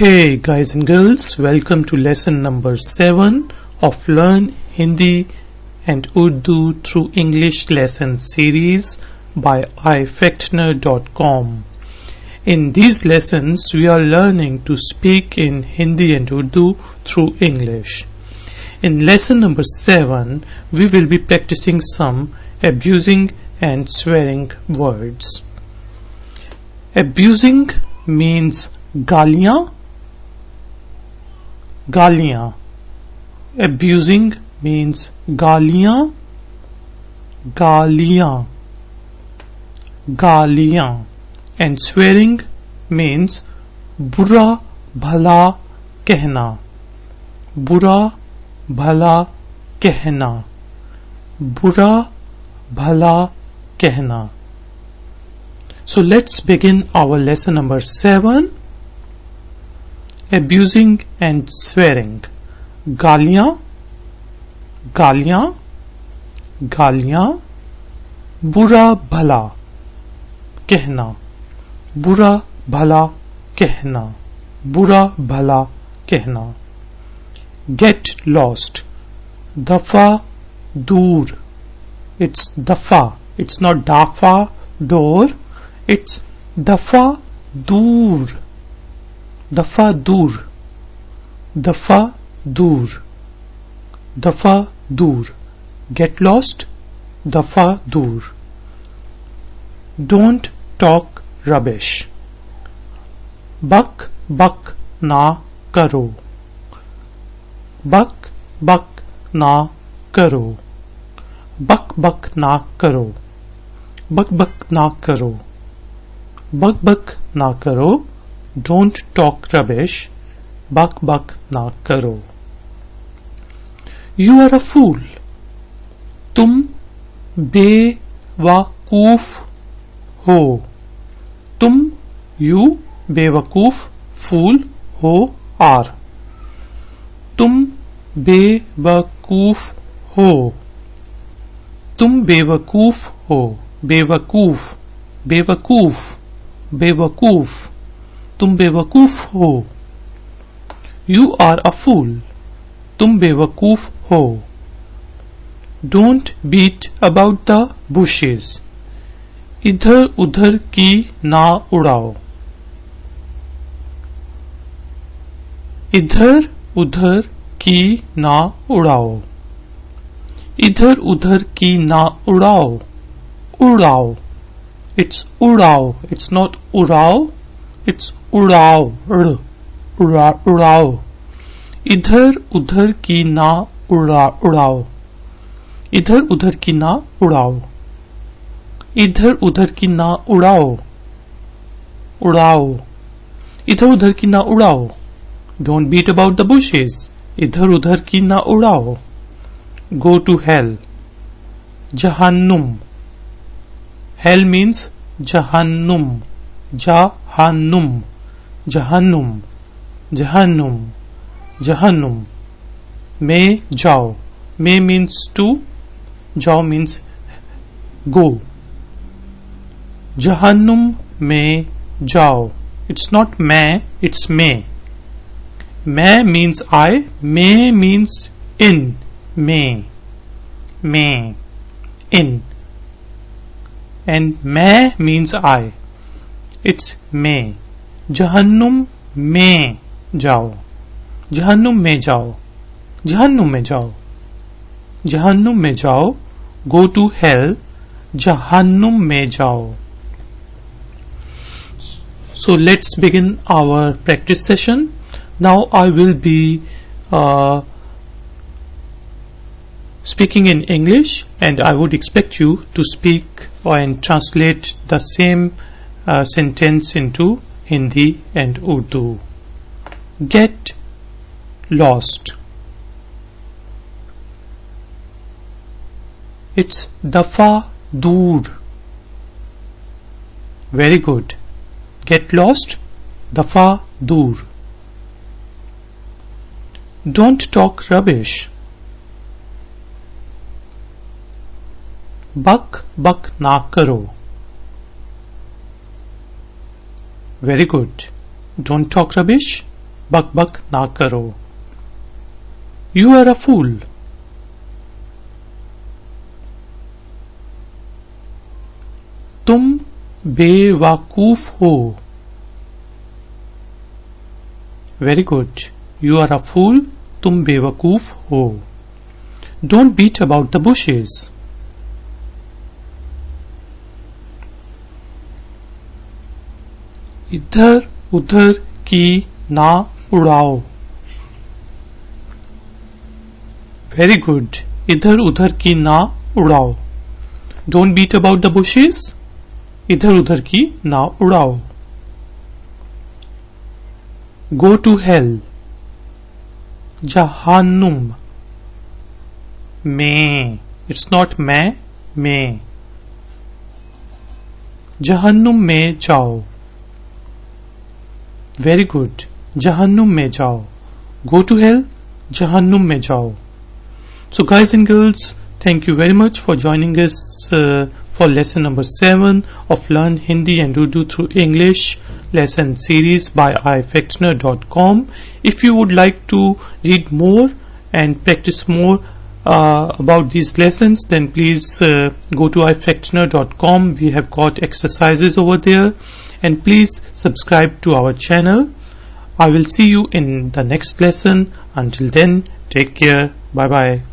Hey guys and girls, welcome to lesson number 7 of Learn Hindi and Urdu through English lesson series by ifectner.com. In these lessons, we are learning to speak in Hindi and Urdu through English. In lesson number 7, we will be practicing some abusing and swearing words. Abusing means गालियां. गालियां. Abusing means गालियां. गालियां. गालियां. And swearing means बुरा भला कहना. बुरा भला कहना. बुरा भला कहना. So let's begin our lesson number 7. Abusing and swearing. गालियां. गालियां. गालियां. बुरा भला कहना. बुरा भला कहना. बुरा भला कहना. Get lost. दफा दूर. It's दफा. It's not dafa door. It's दफा दूर. दफा दूर. दफा दूर. दफा दूर. Get lost. दफा दूर. Don't talk rubbish. बक बक ना करो. बक बक ना करो. बक बक ना करो. बक बक ना करो. बक बक ना करो. Don't talk rubbish. बक बक ना करो. You are a fool. तुम बेवकूफ हो. तुम you बेवकूफ fool हो are. तुम बेवकूफ हो. तुम बेवकूफ हो. बेवकूफ. बेवकूफ. बेवकूफ. तुम बेवकूफ हो. You are a fool. तुम बेवकूफ हो. Don't beat about the bushes. इधर उधर की ना उड़ाओ. इधर उधर की ना उड़ाओ. इधर उधर की ना उड़ाओ. उड़ाओ. It's उड़ाओ. It's not उड़ाओ. It's उड़ाओ. उड़ाओ. इधर उधर की ना उड़ाओ. इधर उधर की ना उड़ाओ. इधर उधर की ना उड़ाओ. उड़ाओ. इधर उधर की ना उड़ाओ. Don't beat about the bushes. इधर उधर की ना उड़ाओ. Go to hell. जहन्नुम. Hell means जहन्नुम. जहन्नुम. जहन्नुम. जहन्नुम. जहन्नुम. में जाओ. में means to. जाओ means go. जहन्नुम में जाओ. It's not मैं, it's में. मैं means I. में means in. में. में. in. And मैं means I. It's में. जहन्नुम में जाओ. जहन्नुम में जाओ. जहन्नुम में जाओ. जहन्नुम में जाओ. Go to hell. जहन्नुम में जाओ. So let's begin our practice session. Now I will be speaking in English, and I would expect you to speak and translate the same sentence into Hindi and Urdu. Get lost. It's dafa dur. Very good. Get lost. Dafa dur. Don't talk rubbish. बक बक ना करो. Very good. Don't talk rubbish. बक बक ना करो. You are a fool. तुम बेवकूफ हो. Very good. You are a fool. तुम बेवकूफ हो. Don't beat about the bushes. इधर उधर की ना उड़ाओ. Very good. इधर उधर की ना उड़ाओ. Don't beat about the bushes. इधर उधर की ना उड़ाओ. Go to hell. जहन्नुम में. It's not में. जहन्नुम में जाओ. Very good. जहन्नुम में जाओ. Go to hell. जहन्नुम में जाओ. So guys and girls, thank you very much for joining us for lesson number 7 of Learn Hindi and Urdu through English lesson series by ifectioner.com. If you would like to read more and practice more about these lessons, then please go to ifectioner.com. We have got exercises over there, and please subscribe to our channel. I will see you in the next lesson. Until then, take care. Bye bye.